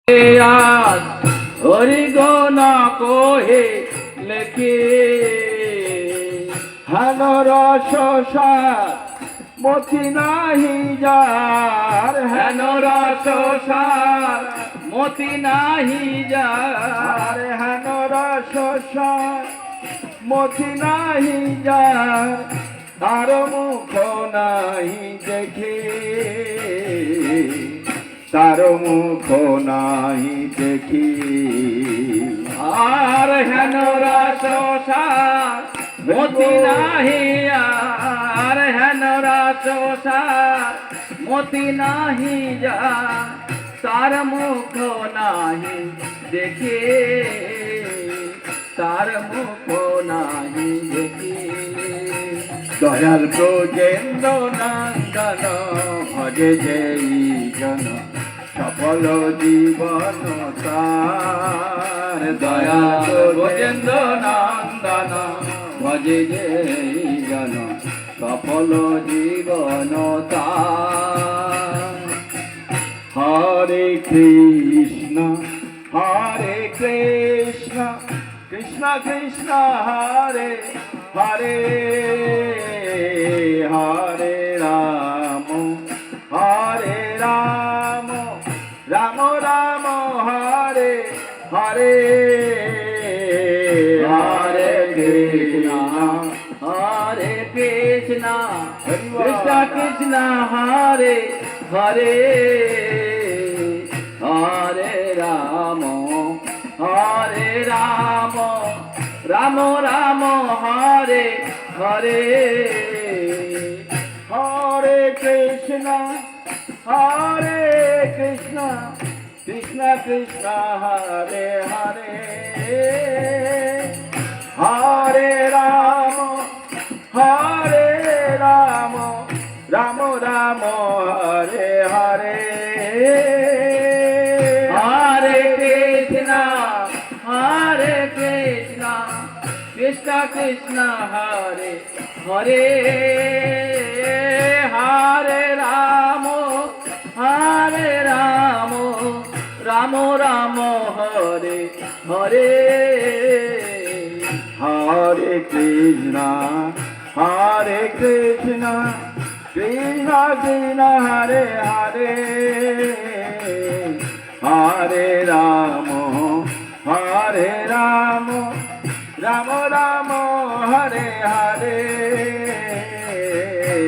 আজ হরি গণ কহে লেখে হেন রস মতি নাহি যার, হেন রস মতি নাহি যার, হেন রস মতি নাহি যার, তার মুখ নাহি দেখে, তার মুখ নাহি দেখি। আর হেন রস মতি নাহি, আর হেন রস মতি নাহি যার, তার মুখ নাহি দেখে, তার মুখ নাহি দেখে। দয়াল ব্রজেন্দ্র নন্দন ভজে যেই জন, সফল জীবন তার। দয়াল ব্রজেন্দ্র নন্দন ভজে যেই জন, সফল জীবন তার। হরে কৃষ্ণ হরে কৃষ্ণ, কৃষ্ণ কৃষ্ণ হরে হরে, হরে রাম হরে রাম, রাম রাম হরে হরে, হরে কৃষ্ণ হরে কৃষ্ণ, কৃষ্ণ কৃষ্ণ হরে হরে, হরে রাম হরে রাম, রাম রাম হরে হরে। হরে কৃষ্ণ হরে কৃষ্ণ, কৃষ্ণ কৃষ্ণ হরে হরে, হরে রাম হরে রাম, রাম রাম হরে হরে। হরে কৃষ্ণ হরে কৃষ্ণ, কৃষ্ণ কৃষ্ণ হরে হরে, হরে রাম হরে রাম, রাম রাম হরে হরে। হরে কৃষ্ণ হরে কৃষ্ণ, কৃষ্ণ কৃষ্ণ হরে হরে, হরে রাম হরে রাম, রাম রাম হরে হরে।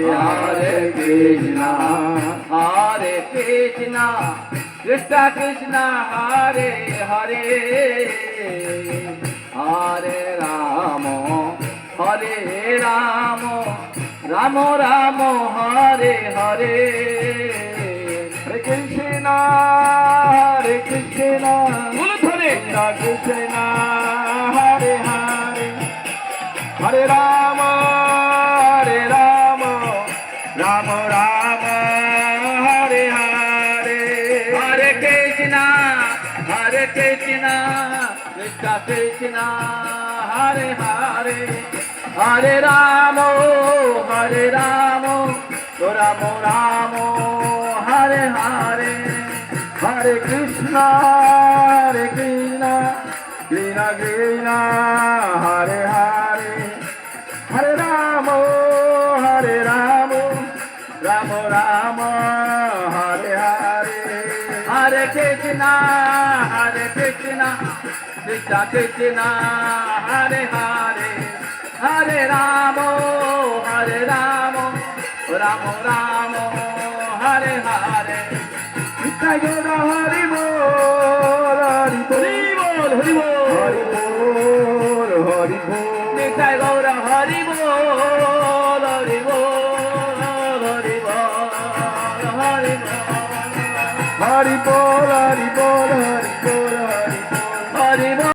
হরে কৃষ্ণ হরে কৃষ্ণ, কৃষ্ণ কৃষ্ণ হরে হরে, হরে রাম হরে রাম, রাম রাম হরে হরে। হরে কৃষ্ণ হরে কৃষ্ণ, কৃষ্ণ কৃষ্ণ হরে হরে, হরে রাম রাম রাম হরে হরে। হরে কৃষ্ণ কৃষ্ণ কৃষ্ণ হরে হরে, হরে রাম রাম রাম হরে হরে। হরে কৃষ্ণ কৃষ্ণ কৃষ্ণ হরে হরে, হরে রাম রাম রাম হরে হরে। হরে কৃষ্ণ কৃষ্ণ কৃষ্ণ হরে হরে, হরে রাম রাম রাম হরে হরে। হরি বল হরি বল হরি বল হরি বল হরি বল, নিতাই গৌর হরি বল হরি বল হরি বল হরি বল হরি বল